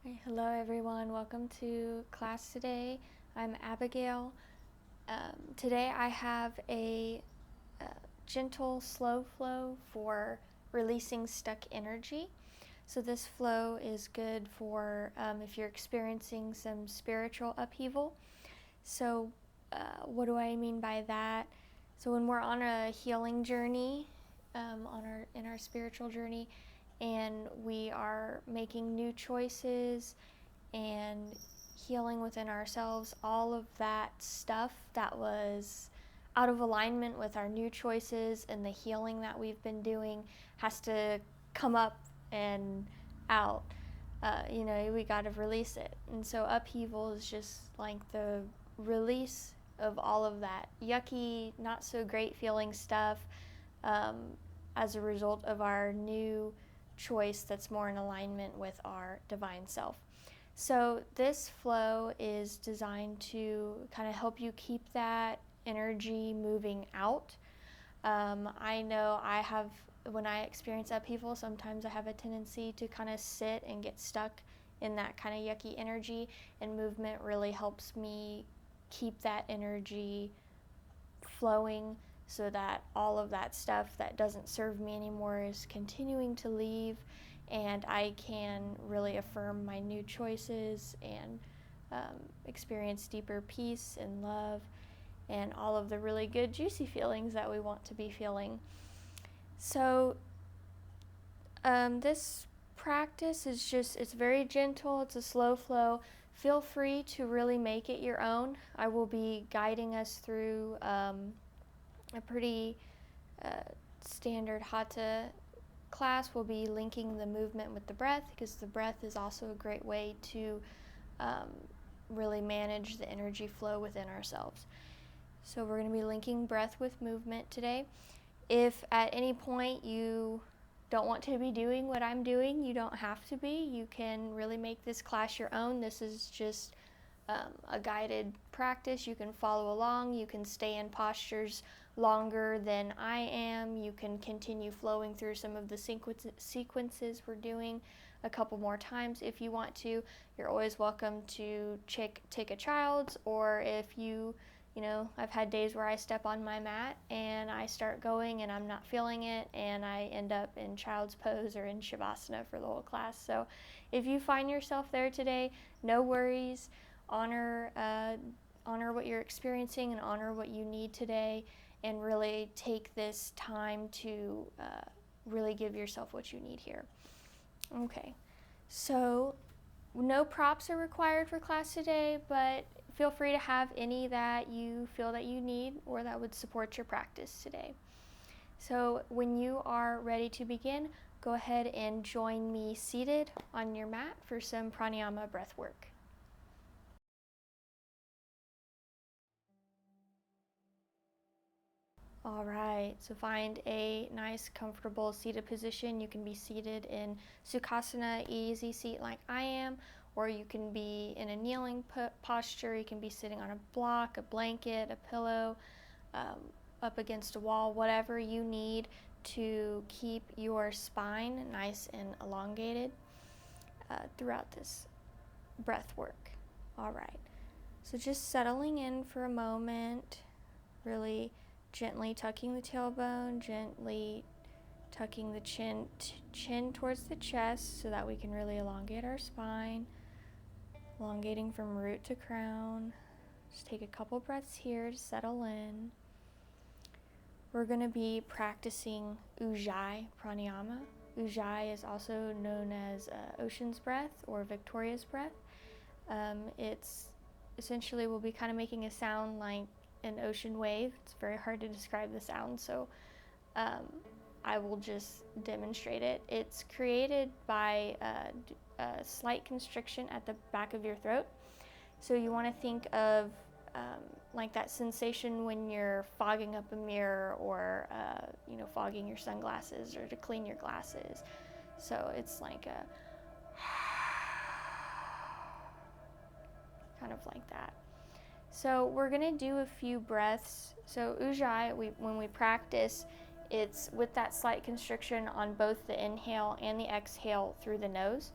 Hi, hello everyone, welcome to class today. I'm Abigail. Today I have a gentle, slow flow for releasing stuck energy. So this flow is good for if you're experiencing some spiritual upheaval. So what do I mean by that? So when we're on a healing journey, in our spiritual journey, and we are making new choices and healing within ourselves, all of that stuff that was out of alignment with our new choices and the healing that we've been doing has to come up and out. We got to release it. And so upheaval is just like the release of all of that yucky, not so great feeling stuff um, as a result of our new choice that's more in alignment with our divine self. So this flow is designed to kind of help you keep that energy moving out. I know when I experience upheaval, sometimes I have a tendency to kind of sit and get stuck in that kind of yucky energy, and movement really helps me keep that energy flowing so that all of that stuff that doesn't serve me anymore is continuing to leave, and I can really affirm my new choices and experience deeper peace and love and all of the really good juicy feelings that we want to be feeling. So this practice is it's very gentle, it's a slow flow. Feel free to really make it your own. I will be guiding us through a pretty uh, standard hatha class. We'll be linking the movement with the breath, because the breath is also a great way to um, really manage the energy flow within ourselves. So we're going to be linking breath with movement today. If at any point you don't want to be doing what I'm doing, you don't have to be. You can really make this class your own. This is just a guided practice. You can follow along. You can stay in postures longer than I am. You can continue flowing through some of the sequences we're doing a couple more times if you want to. You're always welcome to take a child's, or if I've had days where I step on my mat and I start going and I'm not feeling it, and I end up in child's pose or in shavasana for the whole class. So if you find yourself there today, no worries. Honor what you're experiencing and honor what you need today, and really take this time to really give yourself what you need here. Okay, so no props are required for class today, but feel free to have any that you feel that you need or that would support your practice today. So when you are ready to begin, go ahead and join me seated on your mat for some pranayama breath work. All right, so find a nice, comfortable seated position. You can be seated in Sukhasana, easy seat like I am, or you can be in a kneeling posture. You can be sitting on a block, a blanket, a pillow, up against a wall, whatever you need to keep your spine nice and elongated throughout this breath work. All right, so just settling in for a moment, really gently tucking the tailbone, gently tucking the chin towards the chest so that we can really elongate our spine, elongating from root to crown. Just take a couple breaths here to settle in. We're going to be practicing Ujjayi pranayama. Ujjayi is also known as ocean's breath or Victoria's breath. It's essentially, we'll be kind of making a sound like an ocean wave. It's very hard to describe the sound, so I will just demonstrate it. It's created by a slight constriction at the back of your throat. So you want to think of like that sensation when you're fogging up a mirror, or fogging your sunglasses, or to clean your glasses. So it's like a kind of like that. So we're going to do a few breaths. So Ujjayi, when we practice, it's with that slight constriction on both the inhale and the exhale through the nose.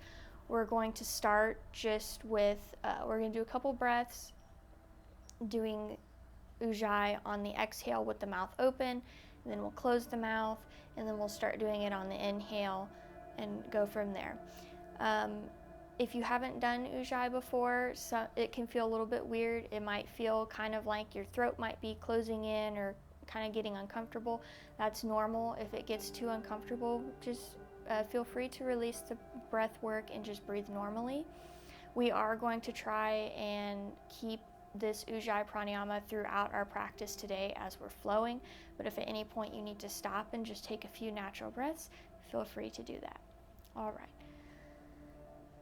we're going to start just with, we're going to do a couple breaths, doing Ujjayi on the exhale with the mouth open, and then we'll close the mouth, and then we'll start doing it on the inhale and go from there. If you haven't done Ujjayi before, so it can feel a little bit weird. It might feel kind of like your throat might be closing in or kind of getting uncomfortable. That's normal. If it gets too uncomfortable, just feel free to release the breath work and just breathe normally. We are going to try and keep this Ujjayi pranayama throughout our practice today as we're flowing, but if at any point you need to stop and just take a few natural breaths, feel free to do that. All right.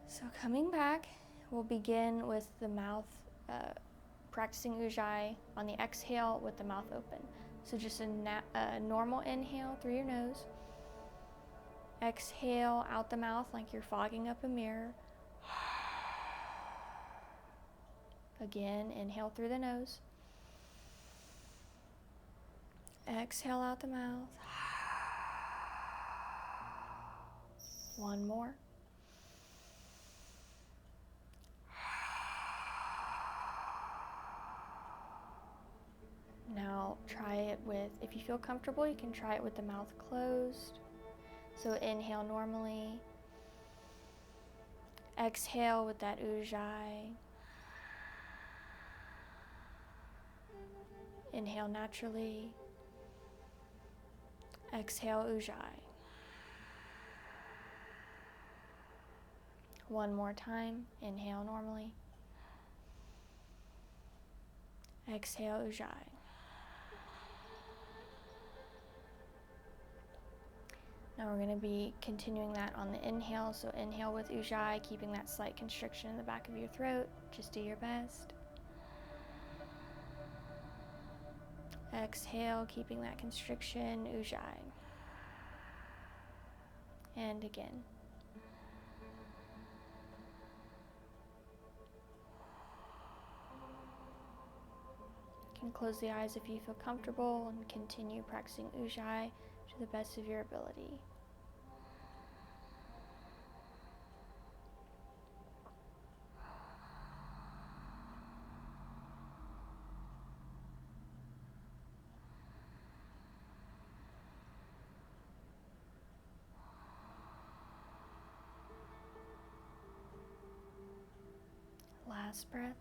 So coming back, we'll begin with the mouth, practicing Ujjayi on the exhale with the mouth open. So just a normal inhale through your nose. Exhale out the mouth like you're fogging up a mirror. Again, inhale through the nose. Exhale out the mouth. One more. Now try it with, if you feel comfortable, you can try it with the mouth closed. So inhale normally. Exhale with that Ujjayi. Inhale naturally. Exhale Ujjayi. One more time. Inhale normally. Exhale Ujjayi. Now we're going to be continuing that on the inhale. So inhale with Ujjayi, keeping that slight constriction in the back of your throat. Just do your best. Exhale, keeping that constriction, Ujjayi. And again. You can close the eyes if you feel comfortable and continue practicing Ujjayi to the best of your ability. Last breath.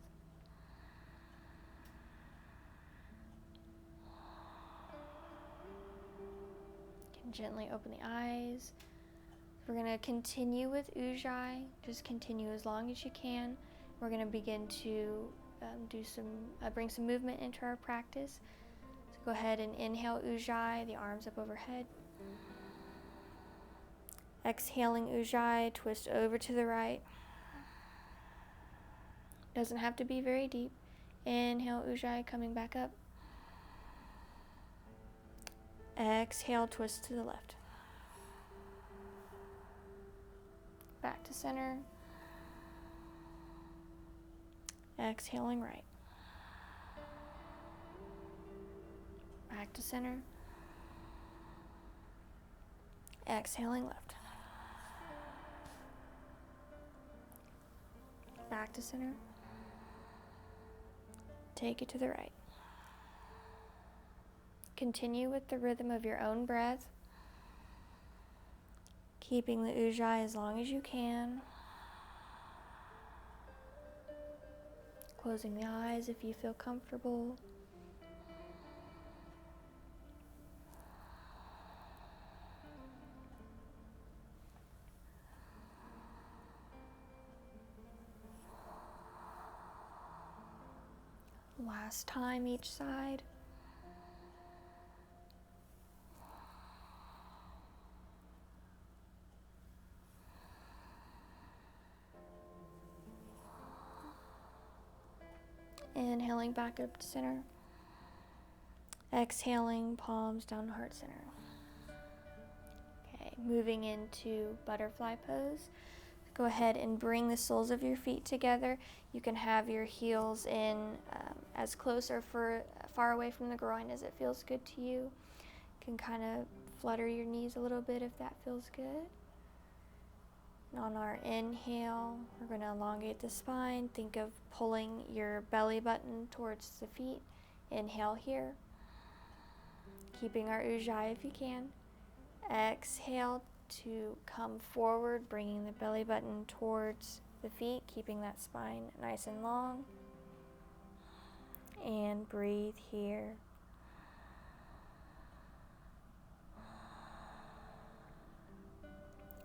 You can gently open the eyes. We're going to continue with Ujjayi. Just continue as long as you can. We're going to begin to bring some movement into our practice. So go ahead and inhale Ujjayi, the arms up overhead. Exhaling Ujjayi, twist over to the right. Doesn't have to be very deep. Inhale Ujjayi, coming back up. Exhale, twist to the left. Back to center. Exhaling right. Back to center. Exhaling left. Back to center. Take it to the right. Continue with the rhythm of your own breath, keeping the Ujjayi as long as you can. Closing the eyes if you feel comfortable. Last time each side. Inhaling back up to center. Exhaling, palms down to heart center. Okay, moving into butterfly pose. Go ahead and bring the soles of your feet together. You can have your heels in as close or far away from the groin as it feels good to you. You can kind of flutter your knees a little bit if that feels good. And on our inhale, we're going to elongate the spine. Think of pulling your belly button towards the feet. Inhale here. Keeping our Ujjayi if you can. Exhale to come forward, bringing the belly button towards the feet, keeping that spine nice and long. And breathe here.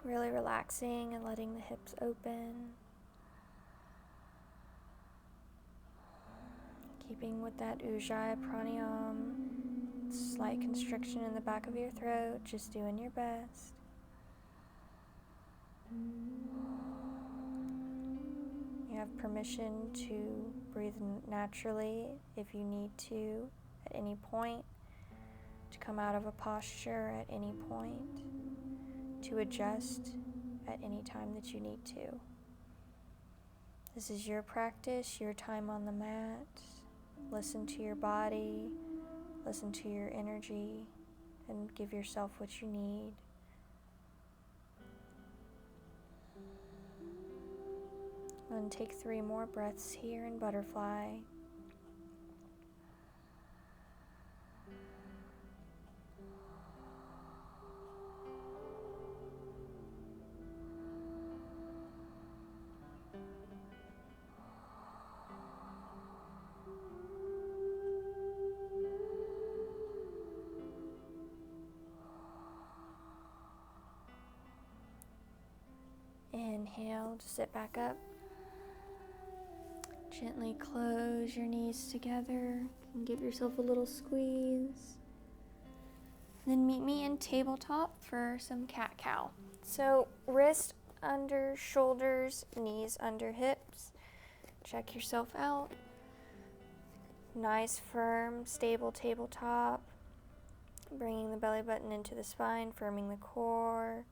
Really relaxing and letting the hips open. Keeping with that Ujjayi pranayama. Slight constriction in the back of your throat, just doing your best. You have permission to breathe naturally if you need to at any point, to come out of a posture at any point, to adjust at any time that you need to. This is your practice, your time on the mat. Listen to your body. Listen to your energy and give yourself what you need. And take 3 more breaths here in butterfly. Inhale to sit back up. Gently close your knees together and give yourself a little squeeze. Then meet me in tabletop for some cat-cow. So wrist under shoulders, knees under hips. Check yourself out. Nice, firm, stable tabletop. Bringing the belly button into the spine, firming the core.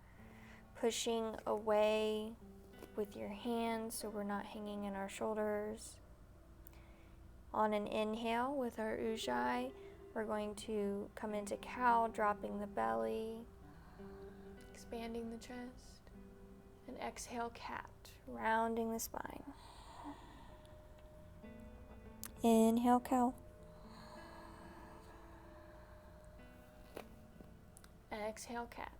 Pushing away with your hands so we're not hanging in our shoulders. On an inhale with our Ujjayi, we're going to come into cow, dropping the belly, expanding the chest, and exhale cat, rounding the spine. Inhale cow. Exhale cat.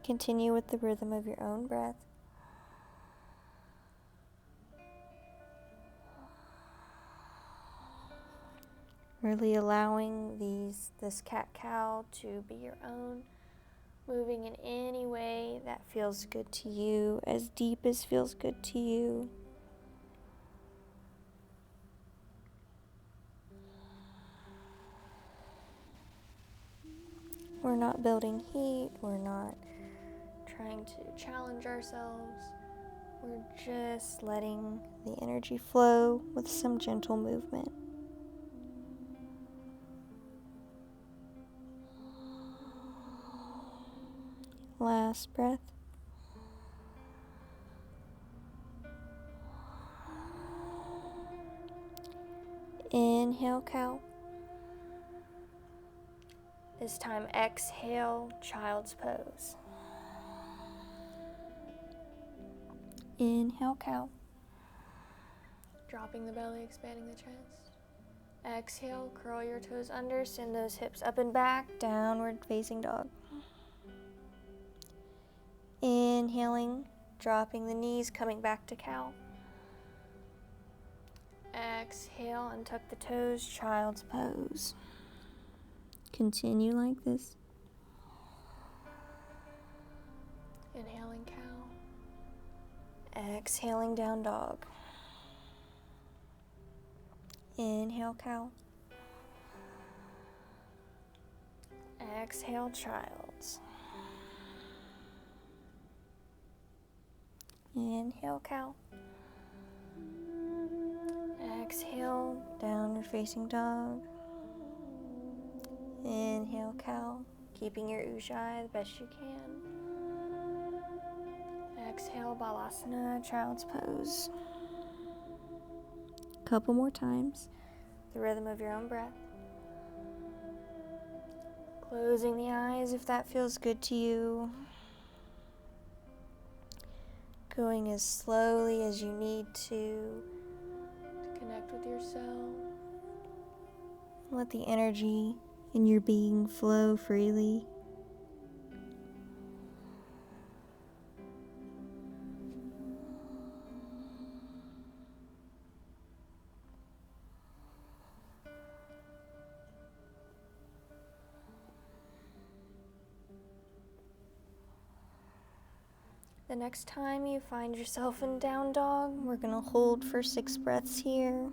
Continue with the rhythm of your own breath. Really allowing this cat-cow to be your own, moving in any way that feels good to you, as deep as feels good to you. We're not building heat, we're not trying to challenge ourselves. We're just letting the energy flow with some gentle movement. Last breath. Inhale, cow. This time, exhale, child's pose. Inhale, cow. Dropping the belly, expanding the chest. Exhale, curl your toes under, send those hips up and back, downward facing dog. Inhaling, dropping the knees, coming back to cow. Exhale, untuck the toes, child's pose. Continue like this. Inhaling cow. Exhaling down dog. Inhale cow. Exhale child's. Inhale cow. Exhale downward facing dog. Inhale cow, keeping your Ujjayi the best you can. Exhale balasana, child's pose. Couple more times, the rhythm of your own breath. Closing the eyes if that feels good to you. going as slowly as you need to connect with yourself. Let the energy in your being flow freely. The next time you find yourself in down dog, we're going to hold for 6 breaths here.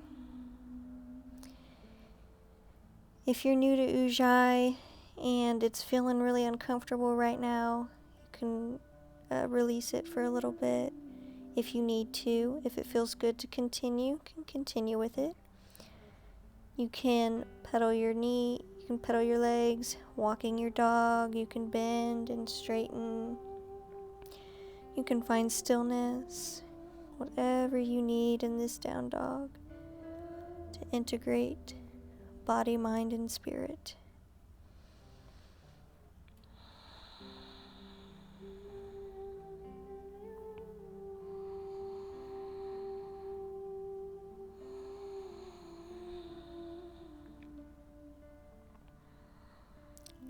If you're new to Ujjayi and it's feeling really uncomfortable right now, you can release it for a little bit if you need to. If it feels good to continue, you can continue with it. You can pedal your knee, you can pedal your legs, walking your dog, you can bend and straighten. You can find stillness, whatever you need in this down dog to integrate body, mind, and spirit.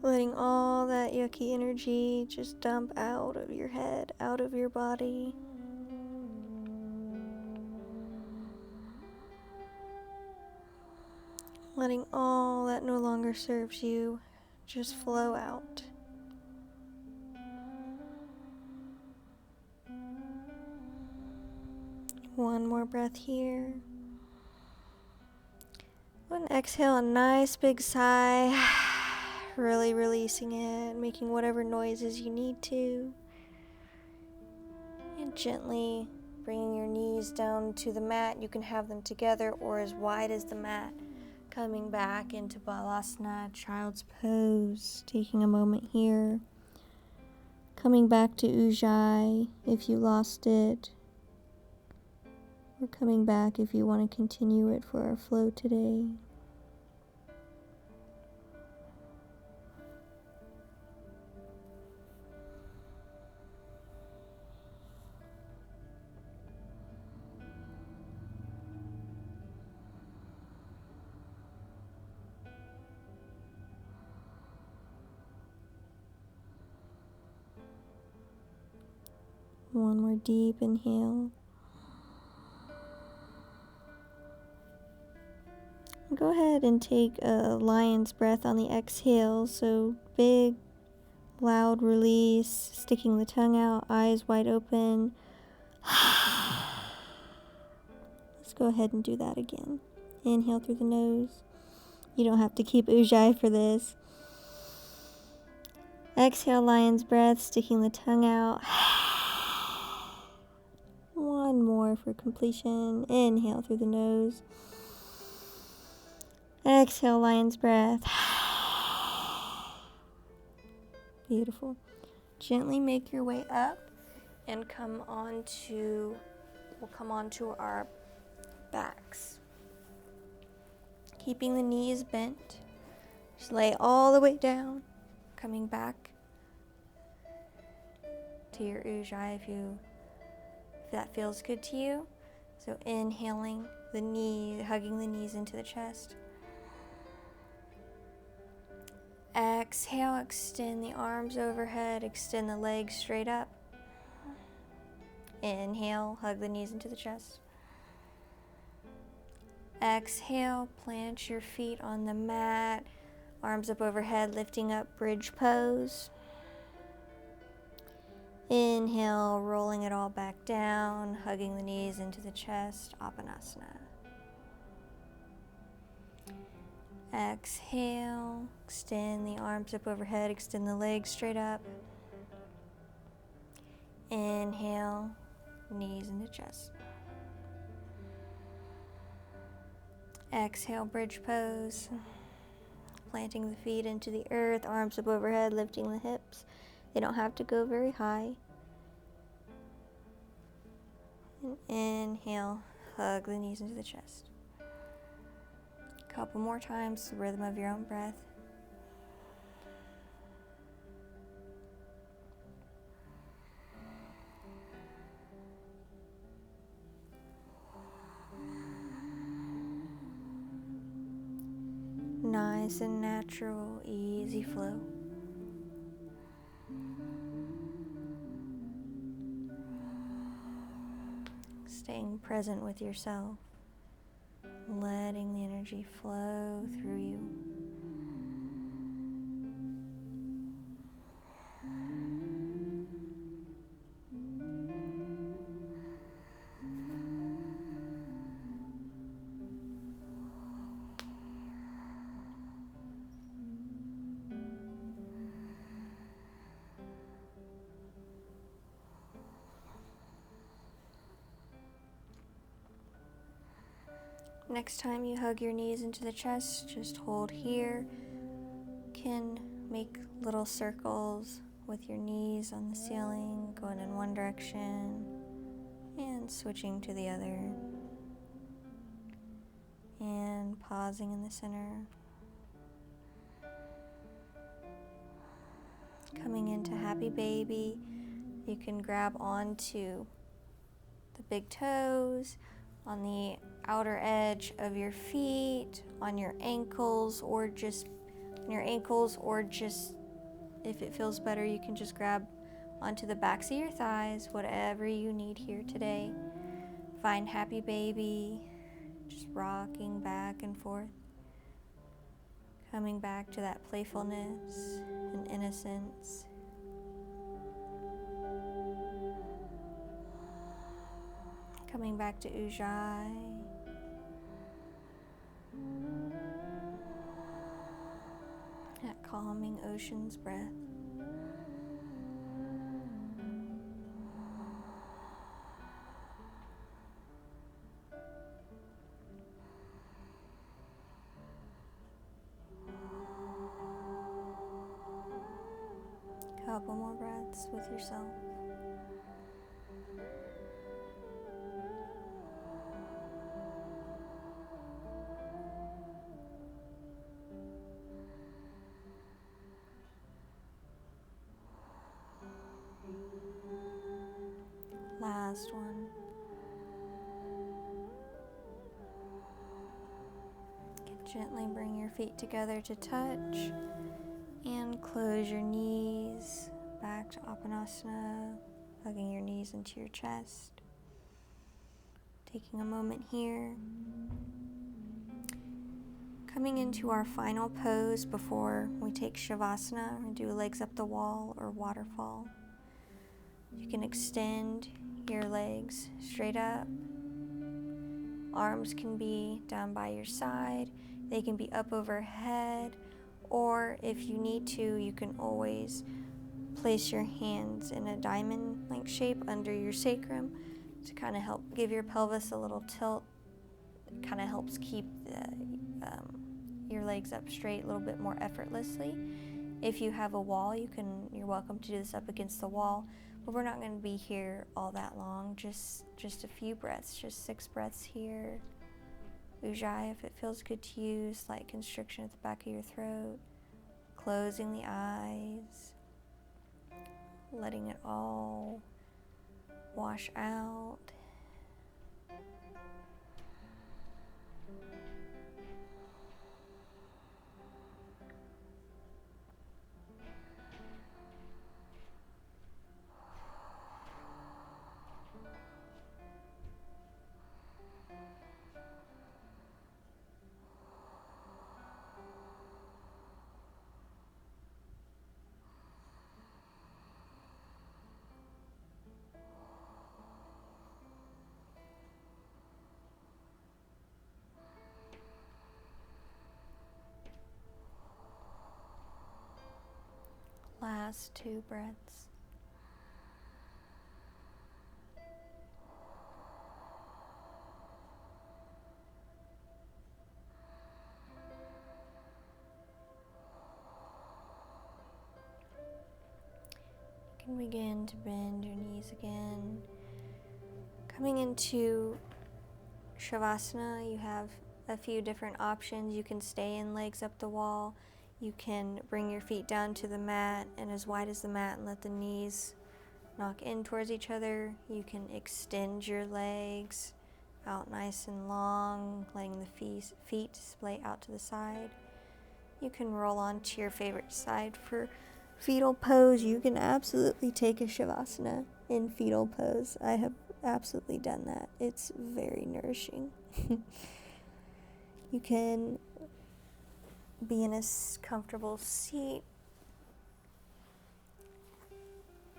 Letting all that yucky energy just dump out of your head, out of your body. Letting all that no longer serves you just flow out. One more breath here. And exhale a nice big sigh. Really releasing it, making whatever noises you need to. And gently bringing your knees down to the mat. You can have them together or as wide as the mat. Coming back into Balasana, Child's Pose. Taking a moment here. Coming back to Ujjayi if you lost it. Or coming back if you want to continue it for our flow today. One more deep inhale. Go ahead and take a lion's breath on the exhale. So big, loud release, sticking the tongue out, eyes wide open. Let's go ahead and do that again. Inhale through the nose. You don't have to keep Ujjayi for this. Exhale, lion's breath, sticking the tongue out. One more for completion. Inhale through the nose. Exhale, lion's breath. Beautiful. Gently make your way up and we'll come onto our backs. Keeping the knees bent. Just lay all the way down. Coming back to your Ujjayi if that feels good to you. So inhaling hugging the knees into the chest. Exhale, extend the arms overhead, extend the legs straight up. Inhale, hug the knees into the chest. Exhale, plant your feet on the mat, arms up overhead, lifting up, bridge pose. Inhale, rolling it all back down, hugging the knees into the chest, Appanasana. Exhale, extend the arms up overhead, extend the legs straight up. Inhale, knees into chest. Exhale, bridge pose. Planting the feet into the earth, arms up overhead, lifting the hips. They don't have to go very high. And inhale, hug the knees into the chest. Couple more times, the rhythm of your own breath. nice and natural, easy flow. Staying present with yourself, letting the energy flow through you. Next time you hug your knees into the chest, just hold here. You can make little circles with your knees on the ceiling, going in one direction and switching to the other. And pausing in the center. Coming into happy baby, you can grab onto the big toes, on the outer edge of your feet, on your ankles, or just if it feels better, you can just grab onto the backs of your thighs, whatever you need here today. Find happy baby, just rocking back and forth, coming back to that playfulness and innocence. Coming back to Ujjayi. That calming ocean's breath. Couple more breaths with yourself. Last one. Gently bring your feet together to touch and close your knees back to Appanasana, hugging your knees into your chest. Taking a moment here. Coming into our final pose before we take Shavasana and do legs up the wall or waterfall. You can extend your legs straight up. Arms can be down by your side. They can be up overhead. Or if you need to, you can always place your hands in a diamond-like shape under your sacrum to kind of help give your pelvis a little tilt. It kind of helps keep your legs up straight a little bit more effortlessly. If you have a wall, you're welcome to do this up against the wall, but we're not going to be here all that long. Just a few breaths, just 6 breaths here. Ujjayi, if it feels good to you, slight constriction at the back of your throat. Closing the eyes, letting it all wash out. Last 2 breaths. You can begin to bend your knees again. Coming into Shavasana, you have a few different options. You can stay in legs up the wall. You can bring your feet down to the mat and as wide as the mat and let the knees knock in towards each other. You can extend your legs out nice and long, letting the feet splay out to the side. You can roll onto your favorite side for fetal pose. You can absolutely take a Shavasana in fetal pose. I have absolutely done that. It's very nourishing. You can be in a comfortable seat.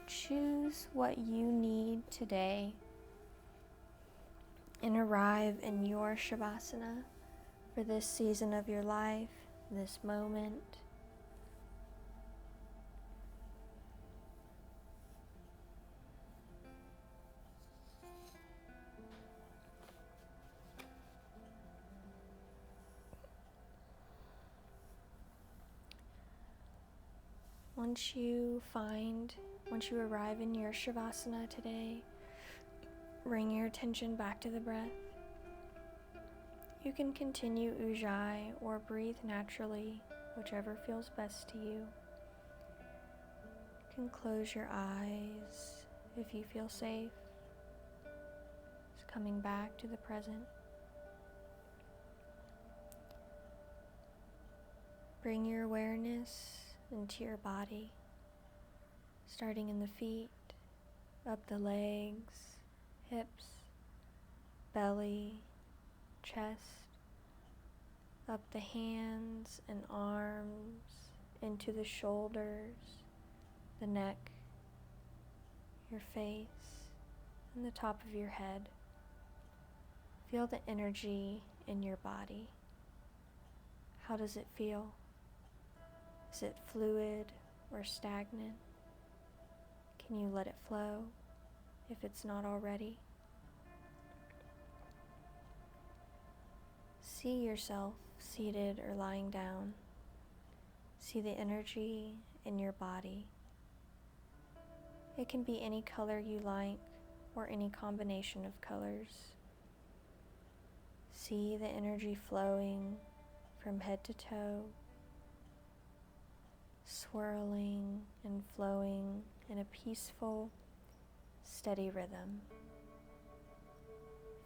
Choose what you need today and arrive in your Shavasana for this season of your life, this moment. Once you arrive in your Shavasana today, bring your attention back to the breath. You can continue Ujjayi or breathe naturally, whichever feels best to you. You can close your eyes if you feel safe. Just coming back to the present. Bring your awareness into your body, starting in the feet, up the legs, hips, belly, chest, up the hands and arms, into the shoulders, the neck, your face, and the top of your head. Feel the energy in your body. How does it feel? Is it fluid or stagnant? Can you let it flow if it's not already? See yourself seated or lying down. See the energy in your body. It can be any color you like or any combination of colors. See the energy flowing from head to toe, swirling and flowing in a peaceful, steady rhythm.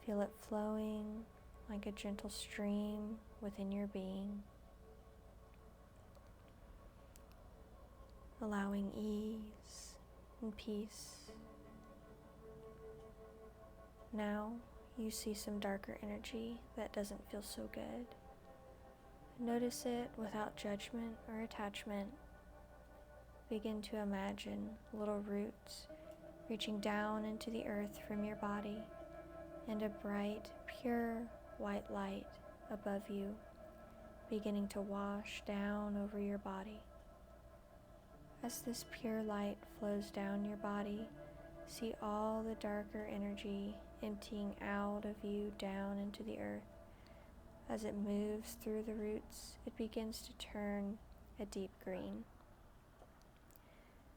Feel it flowing like a gentle stream within your being, allowing ease and peace. Now you see some darker energy that doesn't feel so good. Notice it without judgment or attachment. Begin to imagine little roots reaching down into the earth from your body and a bright, pure white light above you, beginning to wash down over your body. As this pure light flows down your body, see all the darker energy emptying out of you down into the earth. As it moves through the roots, it begins to turn a deep green.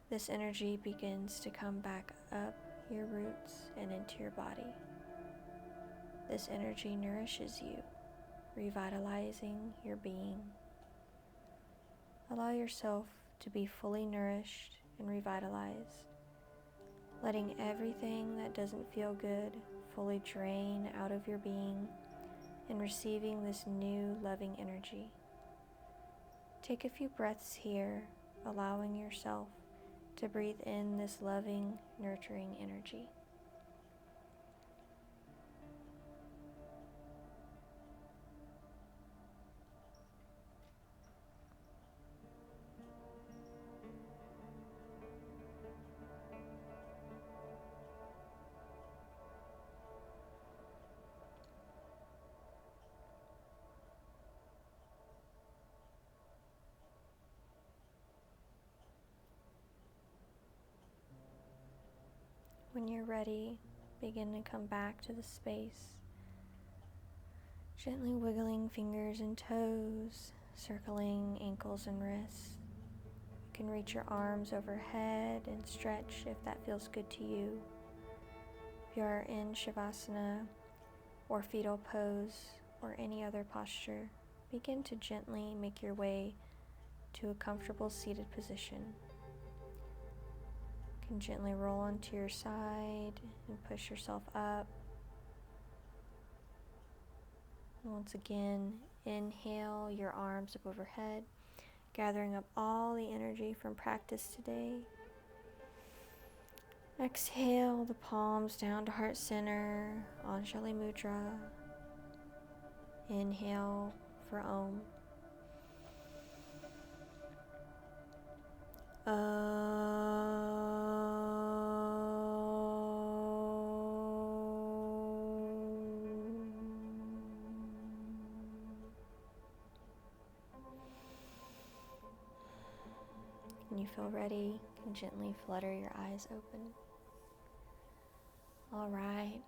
This energy begins to come back up your roots and into your body. This energy nourishes you, revitalizing your being. Allow yourself to be fully nourished and revitalized, letting everything that doesn't feel good fully drain out of your being and receiving this new loving energy. Take a few breaths here, allowing yourself to breathe in this loving, nurturing energy. When you're ready, begin to come back to the space, gently wiggling fingers and toes, circling ankles and wrists. You can reach your arms overhead and stretch if that feels good to you. If you are in Shavasana or fetal pose or any other posture, begin to gently make your way to a comfortable seated position. You can gently roll onto your side and push yourself up. Once again, inhale your arms up overhead gathering up all the energy from practice today. Exhale the palms down to heart center, Anjali Mudra. Inhale for Om. When you feel ready, you can gently flutter your eyes open. All right,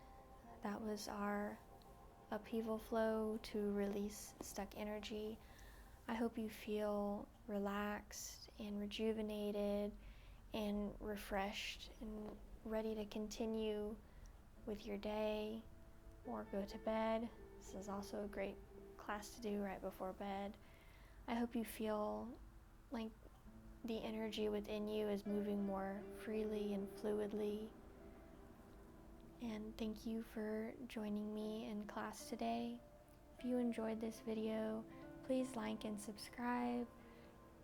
that was our upheaval flow to release stuck energy. I hope you feel relaxed and rejuvenated and refreshed and ready to continue with your day or go to bed. This is also a great class to do right before bed. I hope you feel like the energy within you is moving more freely and fluidly. And thank you for joining me in class today. If you enjoyed this video, please like and subscribe.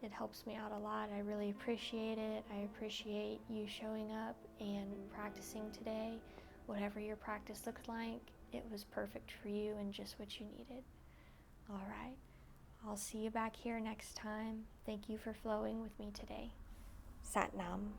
It helps me out a lot. I really appreciate it. I appreciate you showing up and practicing today. Whatever your practice looked like, it was perfect for you and just what you needed. All right. I'll see you back here next time. Thank you for flowing with me today. Sat Nam.